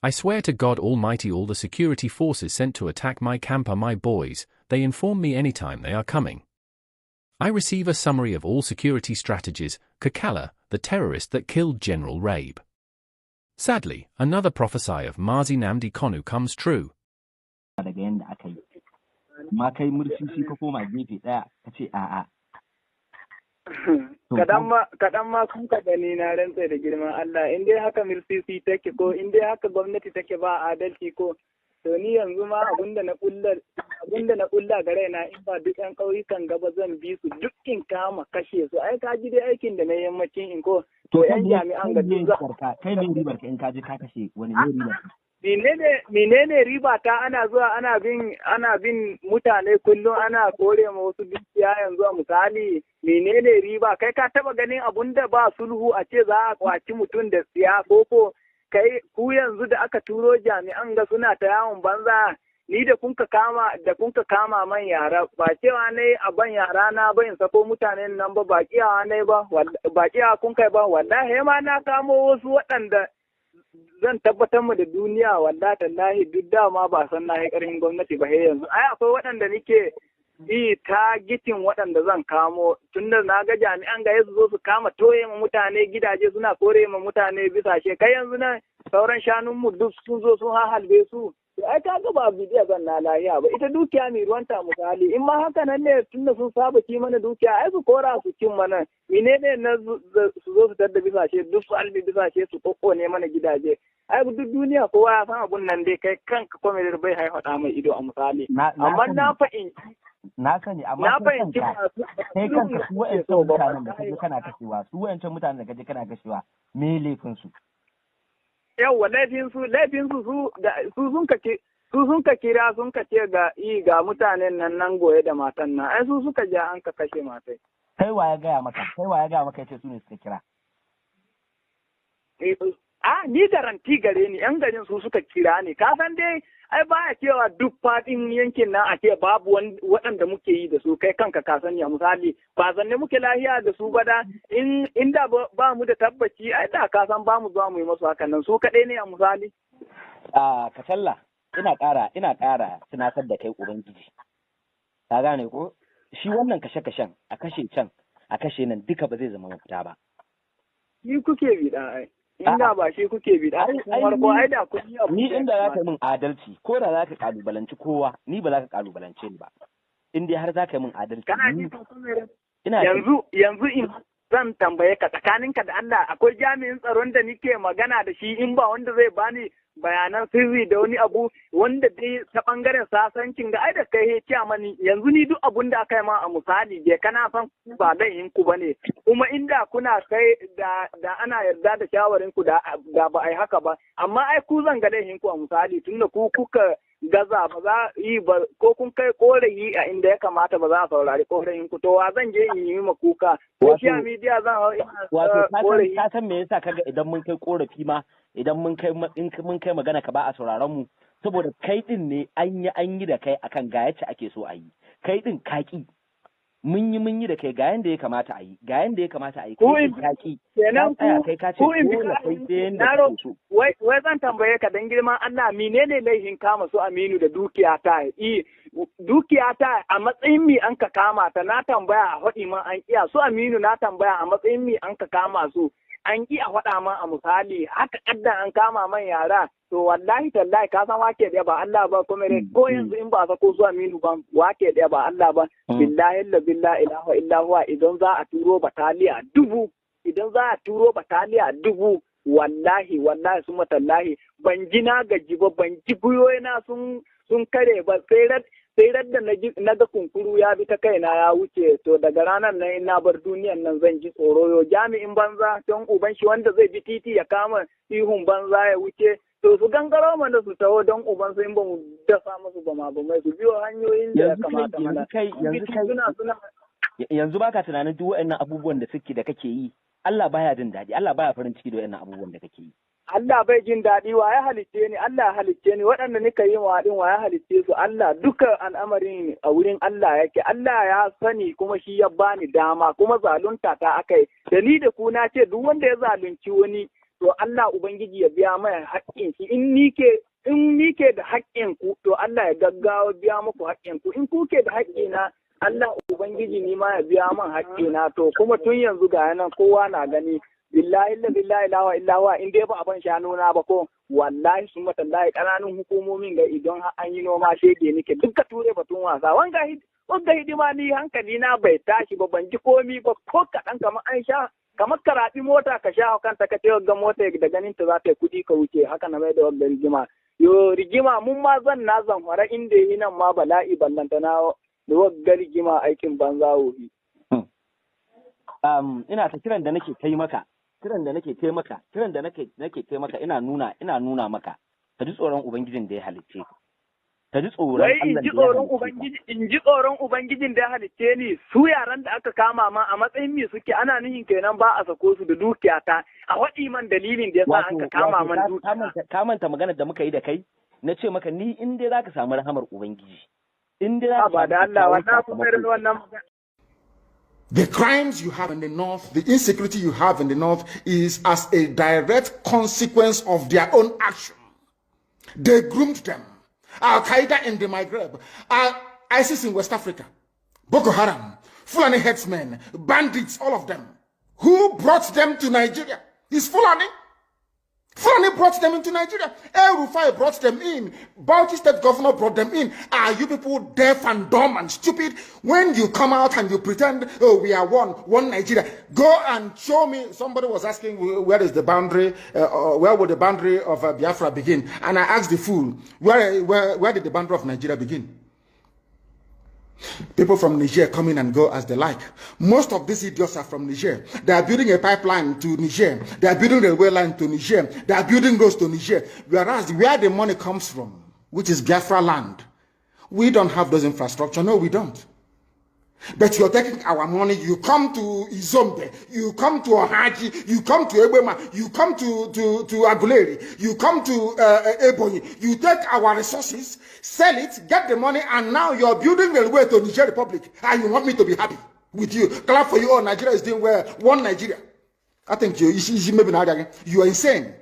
I swear to God Almighty, all the security forces sent to attack my camp are my boys. They inform me anytime they are coming. I receive a summary of all security strategies. Kachalla, the terrorist that killed General Rabe. Sadly, another prophecy of Mazi Nnamdi Kanu comes true. Kaɗan ma kun ka gani na rantsa da girman Allah, in dai haka mirsisi take ko in dai haka gwamnati take ba adalci ko, to ni yanzu ma abinda na kulla ga raina in ba duk 'yan ƙauyukan gaba zan bi su duk in kama kashe su. Ai ka ji dai aikin da na yammacin in ko to 'yan jami'an ga duk za kai ne ribar ka in ka je ka kashe wani ne ribar ka? Menene riba ta ana zuwa ana bin mutane kullum ana kore ma wasu dukiya yanzu a misali menene riba kai ka taba ganin abun da ba sulhu a ce za a kwaci mutum da siya ko kai ku yanzu da aka turo jami'an ga suna ta yawon banza ni da kunka kama man yara ba cewa ne a ban yara na ba in sako mutanen nan ba kiyawa ne ba kiyawa kun kai ba wallahi ma na kamo wasu waɗanda zan tabbatar mu da duniya wallahi tallahi duk dama ba san na ƙarin gwamnati ba yanzu ai akwai waɗanda nake yi gitin waɗanda zan kamo tunda na ga jami'an ga su zo su kama toye ma mutane gidaje suna kore ma mutane bisa kai yanzu nan sauran shanun mu duk sun zo sun halbe su ai ka ga ba bidiya zan na lahiya ba ita dukiya mai ruwanta misali in ma haka nan ne tunda sun saba ci mana dukiya ai su kora su cin mana menene na su zo su tadda bisashe duk su albi bisashe su kokkone mana gidaje ai duk duniya kowa ya san abun nan dai kai kanka komai bai haifada mai ido a misali amma na sani amma na fahimci kai kanka su wa'ancan mutanen da kaje kana kashewa me laifin su yawwa laifin su sun ka kira sun ka ce ga mutanen nan goye da matan nan ai su suka ja an ka kashe matai. Kai wa ya gaya maka yace su ne suka kira? Ni garanti gare ni yan garin su suka kira ni ka san dai ai baya cewa duk fadin yankin nan a ce babu waɗanda muke yi da su kai kanka ka sani a misali ba zanne muke lahiya da su ba da inda ba mu da tabbaci ai da ka san ba mu zuwa mu yi masu hakan nan su kaɗai ne a misali. Kachalla ina ƙara tunatar da kai ubangiji ka gane ko shi wannan kashe-kashen a kashe can a kashe nan duka ba zai zama mafita ba. Ni kuke bi da ai. Inda ba shi kuke bi da farko ai da kun yi ni inda za ka min adalci ko da za ka kalubalanci kowa ni ba za ka kalubalance ni ba in dai har za ka min adalci kana ji yanzu in zan tambaye ka tsakaninka da Allah akwai jami'in tsaron da nike magana da shi in ba wanda zai bani bayanan sirri da wani abu wanda dai ta bangaren sasancin ga ai da kai ya mani yanzu ni duk abun da aka yi ma a misali je kana san ba laihin ku bane kuma inda kuna kai da ana yarda da shawarin ku da ba ai haka ba amma ai ku zan ga laihin ku a misali tunda ku kuka gaza ba za yi ba ko kun kai korayi a inda ya kamata ba za a saurari korayin ku to wa zan je in yi ma kuka ko shi a media zan hau ina korayi ka san me yasa kaga idan mun kai korafi ma idan mun kai magana ka ba a sauraron mu saboda kai din ne an yi da kai akan ga yace ake so a yi kai din kaki mun yi da kai ga yanda ya kamata a yi kai kaki kenan kai ka ce wai zan tambaye ka dan girman Allah menene laihin kama su Aminu da dukiya ta a matsayin mi an ka kama ta na tambaya a hodi man an iya su Aminu na tambaya a matsayin mi an ka kama su an ki a faɗa man a misali haka kaddan an kama man yara to wallahi tallahi ka san wake da ba Allah ba kuma ko yanzu in ba sako su Aminu ba wake da ba Allah ba billahi la ilaha illa huwa idan za a turo bataliya dubu wallahi suma tallahi ban ji na gaji ba ban ji guyoyina sun kare ba sai radda na ga kunkuru ya bi ta kaina ya wuce to daga ranar nan ina bar duniyan nan zan ji tsoro yo jami'in banza don uban shi wanda zai bi titi ya kama ihun banza ya wuce to su gangaro mana su taho don uban su in ba mu dafa musu ba mai su biyo hanyoyin da ya kamata mana yanzu baka tunanin duk waɗannan abubuwan da suke da kake yi Allah baya jin daɗi Allah baya farin ciki da waɗannan abubuwan da kake yi Allah bai jin daɗi wa ya halicce ni Allah ya halicce ni waɗanda nika yi wa ya halicce su Allah duka al'amarin a wurin Allah yake Allah ya sani kuma shi ya bani dama kuma zalunta ta akai da ni da ku na ce duk wanda ya zalunci wani to Allah ubangiji ya biya mai haƙƙin shi. In ni ke da haƙƙin ku, to Allah ya gaggawa biya muku haƙƙin ku. In ku ke da haƙƙina, Allah ubangiji ni ma ya biya min haƙƙina. To kuma tun yanzu ga nan kowa na gani, billahi la ilaha in dai ba a ban shanu na ba ko wallahi sun matallahi ƙananun hukumomin ga idan an yi noma shege nake duka ture batun wasa. Wanga hidima ni hankali na bai tashi ba, ban ji komi ba ko kaɗan, kamar an sha kamar karaɗi mota ka sha kanta ka ce ga mota da ganin ta za ta yi kuɗi ka wuce, haka na mai da wagga rigima. Yo rigima mun ma zan fara inda yi nan ma bala'i ballanta na da wagga rigima aikin banza wofi. Ina ta kiran da nake taimaka ina nuna maka ka ji tsoron ubangijin da ya halicce ka. Ka ji tsoron Allah. In ji tsoron ubangijin da ya halicce ni, su yaran da aka kama ma a matsayin me suke, ana nihin kenan ba a sako su da dukiya ta. A waɗi man dalilin da yasa an ka kama man dukiya. Ka manta maganar da muka yi da kai, na ce maka ni in dai zaka samu rahamar ubangiji. In dai zaka ba da Allah wannan The crimes you have in the north, the insecurity you have in the north is as a direct consequence of their own action. They groomed them. Al-Qaeda in the Maghreb, ISIS in West Africa, Boko Haram, Fulani headsmen, bandits, all of them. Who brought them to Nigeria? It's Fulani. Fulani brought them into Nigeria. El Rufai brought them in. Bauchi State Governor brought them in. Are you people deaf and dumb and stupid? When you come out and you pretend, oh, we are one Nigeria, go and show me. Somebody was asking, where is the boundary, where would the boundary of Biafra begin? And I asked the fool, where did the boundary of Nigeria begin? People from Niger come in and go as they like. Most of these idiots are from Niger. They are building a pipeline to Niger. They are building a railway line to Niger. They are building roads to Niger. Whereas where the money comes from, which is Biafra land, we don't have those infrastructure. No, we don't. But you're taking our money. You come to Izombe, you come to Ohaji, you come to Ebema, you come to Aguleri, you come to Ebonyi. You take our resources, sell it, get the money, and now you're building the way to Niger Republic. And you want me to be happy with you? Clap for you. Oh, Nigeria is doing well. One Nigeria. I think you are insane.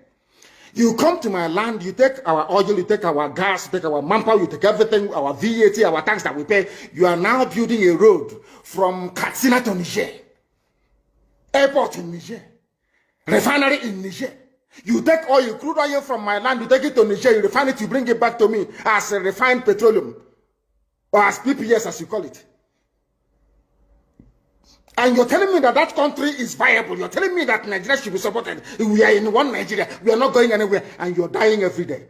You come to my land, you take our oil, you take our gas, you take our manpower, you take everything, our VAT, our tax that we pay. You are now building a road from Katsina to Niger. Airport in Niger. Refinery in Niger. You take oil, crude oil from my land, you take it to Niger, you refine it, you bring it back to me as a refined petroleum. Or as PPS as you call it. And you're telling me that that country is viable. You're telling me that Nigeria should be supported. We are in one Nigeria. We are not going anywhere. And you're dying every day.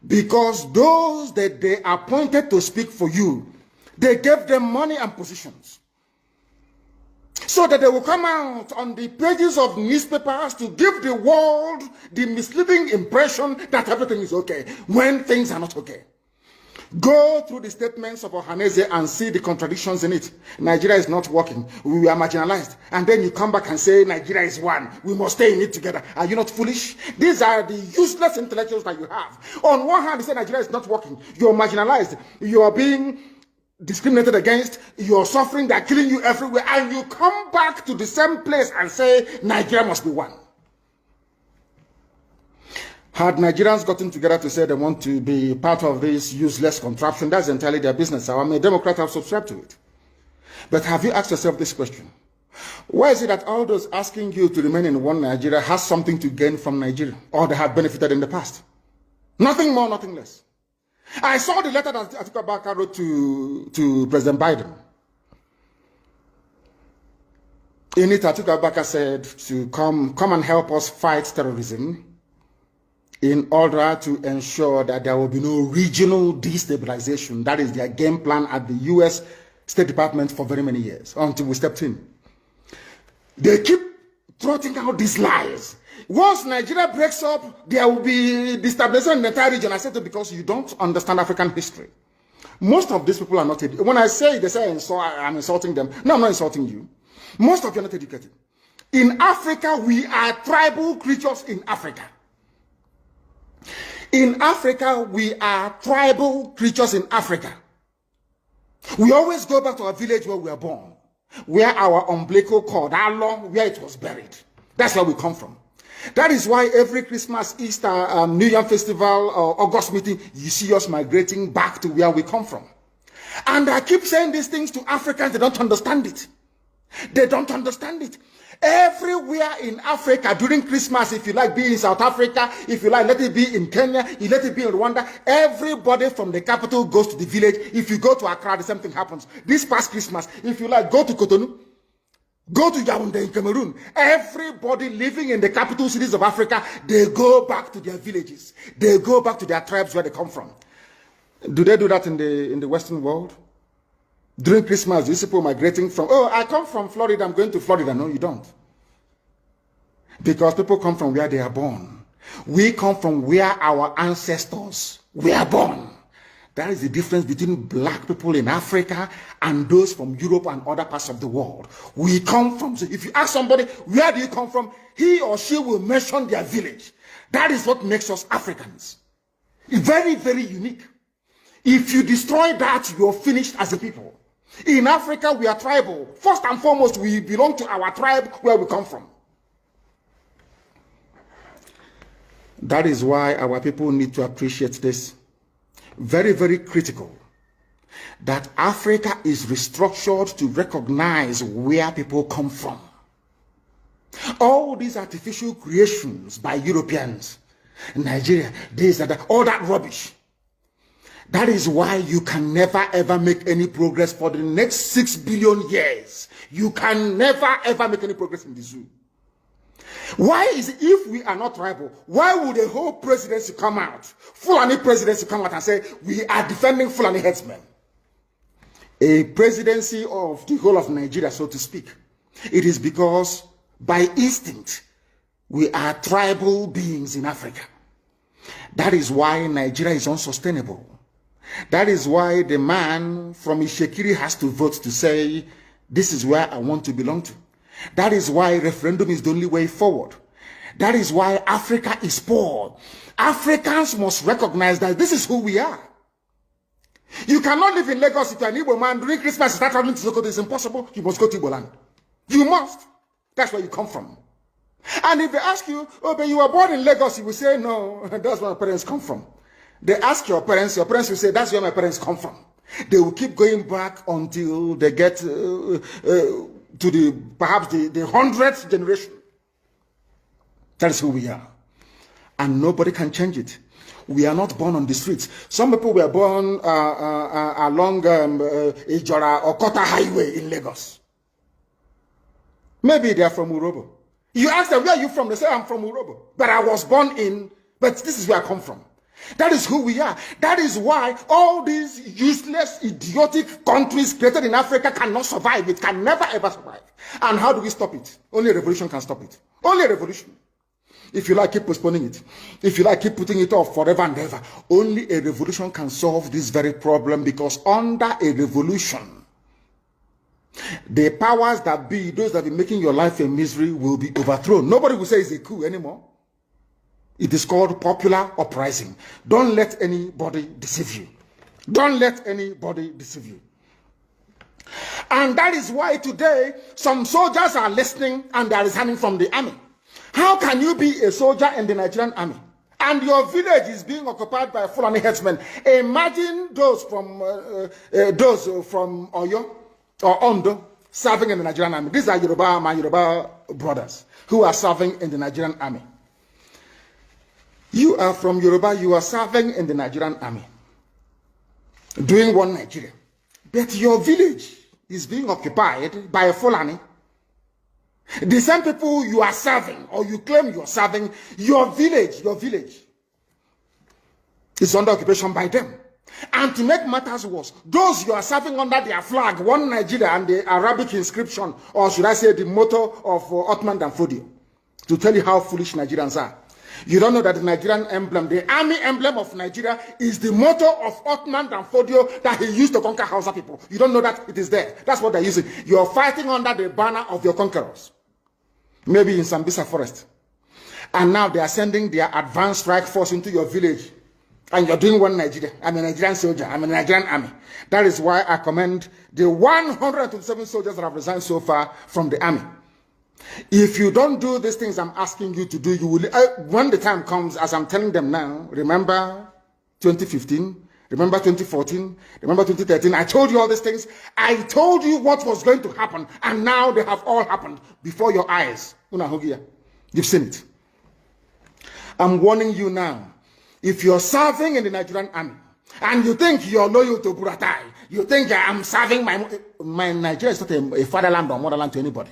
Because those that they appointed to speak for you, they gave them money and positions. So that they will come out on the pages of newspapers to give the world the misleading impression that everything is okay, when things are not okay. Go through the statements of Ohaneze and see the contradictions in it. Nigeria is not working. We are marginalized. And then you come back and say Nigeria is one. We must stay in it together. Are you not foolish? These are the useless intellectuals that you have. On one hand, you say Nigeria is not working. You're marginalized. You are being discriminated against. You're suffering. They're killing you everywhere. And you come back to the same place and say Nigeria must be one. Had Nigerians gotten together to say they want to be part of this useless contraption, that's entirely their business. I'm a Democrat, I've subscribed to it. But have you asked yourself this question? Why is it that all those asking you to remain in one Nigeria has something to gain from Nigeria, or they have benefited in the past? Nothing more, nothing less. I saw the letter that Att&cks wrote to President Biden. In it, Att&cks said to come and help us fight terrorism, in order to ensure that there will be no regional destabilization. That is their game plan at the U.S. State Department for very many years, until we stepped in. They keep trotting out these lies. Once Nigeria breaks up, there will be destabilization in the entire region. I said it because you don't understand African history. Most of these people are not educated. When I say, they say I'm insulting them. No, I'm not insulting you. Most of you are not educated. In Africa, we are tribal creatures in Africa. In Africa, we are tribal creatures in Africa. We always go back to our village where we were born, where our umbilical cord, how long, where it was buried. That's where we come from. That is why every Christmas, Easter, New Year festival, or August meeting, you see us migrating back to where we come from. And I keep saying these things to Africans, they don't understand it. They don't understand it. Everywhere in Africa during Christmas, if you like, be in South Africa, if you like, let it be in Kenya, you let it be in Rwanda, everybody from the capital goes to the village. If you go to Accra, the same thing happens. This past Christmas, if you like, go to Cotonou, go to Yaoundé in Cameroon. Everybody living in the capital cities of Africa, they go back to their villages. They go back to their tribes where they come from. Do they do that in the Western world? During Christmas, these people migrating from, oh, I come from Florida, I'm going to Florida. No, you don't. Because people come from where they are born. We come from where our ancestors were born. That is the difference between black people in Africa and those from Europe and other parts of the world. We come from, so if you ask somebody, where do you come from? He or she will mention their village. That is what makes us Africans. Very, very unique. If you destroy that, you're finished as a people. In Africa, we are tribal. First and foremost, we belong to our tribe where we come from. That is why our people need to appreciate this. Very, very critical. That Africa is restructured to recognize where people come from. All these artificial creations by Europeans, Nigeria, this and that, all that rubbish. That is why you can never ever make any progress for the next 6 billion years. You can never ever make any progress in the zoo. Why is it, if we are not tribal, why would a whole presidency come out, Fulani presidency come out and say, we are defending Fulani headsmen? A presidency of the whole of Nigeria, so to speak. It is because by instinct, we are tribal beings in Africa. That is why Nigeria is unsustainable. That is why the man from Ishekiri has to vote to say, this is where I want to belong to. That is why referendum is the only way forward. That is why Africa is poor. Africans must recognize that this is who we are. You cannot live in Lagos if you're an Igbo man. During Christmas, you start traveling to Sokoto. It's impossible. You must go to Igbo land. You must. That's where you come from. And if they ask you, oh, but you were born in Lagos, you will say, no, that's where my parents come from. They ask your parents will say, that's where my parents come from. They will keep going back until they get to perhaps the 100th generation. That is who we are. And nobody can change it. We are not born on the streets. Some people were born along Ijora or Kota Highway in Lagos. Maybe they are from Urobo. You ask them, where are you from? They say, I'm from Urobo. But I was born in, but this is where I come from. That is who we are. That is why all these useless, idiotic countries created in Africa cannot survive. It can never ever survive. And how do we stop it? Only a revolution can stop it. Only a revolution. If you like, keep postponing it. If you like, keep putting it off forever and ever. Only a revolution can solve this very problem, because under a revolution, the powers that be, those that be making your life a misery, will be overthrown. Nobody will say it's a coup anymore. It is called popular uprising. Don't let anybody deceive you. Don't let anybody deceive you. And that is why today some soldiers are listening and they are resigning from the army. How can you be a soldier in the Nigerian army and your village is being occupied by Fulani headsmen? Imagine those from Oyo or Ondo serving in the Nigerian army. These are my Yoruba brothers who are serving in the Nigerian army. You are from Yoruba, you are serving in the Nigerian army, doing one Nigeria. But your village is being occupied by a Fulani. The same people you are serving, or you claim you are serving, your village is under occupation by them. And to make matters worse, those you are serving under their flag, one Nigeria, and the Arabic inscription, or should I say the motto of Othman and Fodio, to tell you how foolish Nigerians are. You don't know that the Nigerian emblem, the army emblem of Nigeria, is the motto of Othman and Fodio that he used to conquer Hausa people. You don't know that it is there. That's what they're using. You are fighting under the banner of your conquerors. Maybe in Sambisa forest. And now they are sending their advanced strike force into your village. And you're doing one Nigeria. I'm a Nigerian soldier. I'm a Nigerian army. That is why I commend the 127 soldiers that have resigned so far from the army. If you don't do these things I'm asking you to do, you will, when the time comes, as I'm telling them now, remember 2015, remember 2014, remember 2013, I told you all these things. I told you what was going to happen, and now they have all happened before your eyes. You've seen it. I'm warning you now. If you're serving in the Nigerian army, and you think you're loyal to Buratai, you think I'm serving my Nigeria is not a fatherland or motherland to anybody.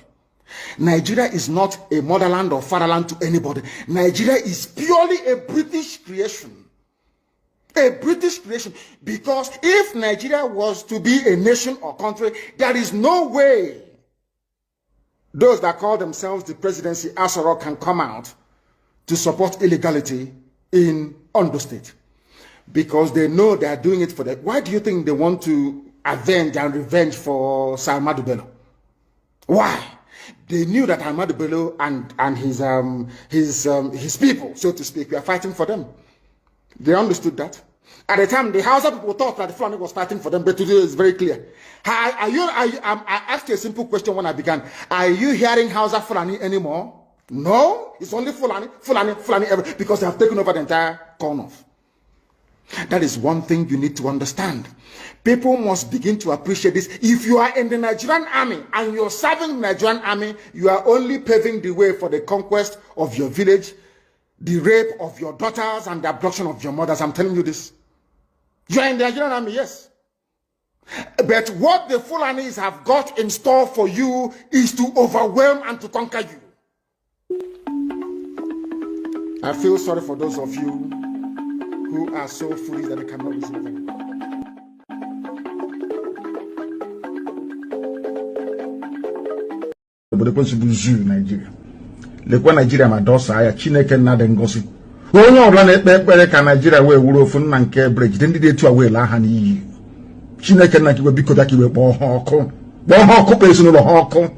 Nigeria is not a motherland or fatherland to anybody. Nigeria is purely a British creation. A British creation. Because if Nigeria was to be a nation or country, there is no way those that call themselves the presidency Asoro can come out to support illegality in Ondo State. Because they know they are doing it for that. Why do you think they want to avenge and revenge for Sir Ahmadu Bello? Why? They knew that Ahmadu Bello and his people, so to speak, were fighting for them. They understood that. At the time, the Hausa people thought that the Fulani was fighting for them, but today it's very clear. I asked you a simple question when I began. Are you hearing Hausa Fulani anymore? No, it's only Fulani, because they have taken over the entire Cornwall. That is one thing you need to understand. People must begin to appreciate this. If you are in the Nigerian army and you're serving the Nigerian army, you are only paving the way for the conquest of your village, the rape of your daughters, and the abduction of your mothers. I'm telling you this. You are in the Nigerian army, yes. But what the Fulanis have got in store for you is to overwhelm and to conquer you. I feel sorry for those of you who are so foolish that they cannot reason with anybody. Nigeria. Lekwa Nigeria madosa aya Chineke nnade ngosi. Onye ọbụla na-ekpe ekpere ka Nigeria wee wuru ofu nna nke bridge ndị dị etu a wee laa ha n'iyi. Chineke nna kiwe biko da kiwe kpọọ ha ọkụ. Kpọọ ha ọkụ pa ezinụlọ ha ọkụ.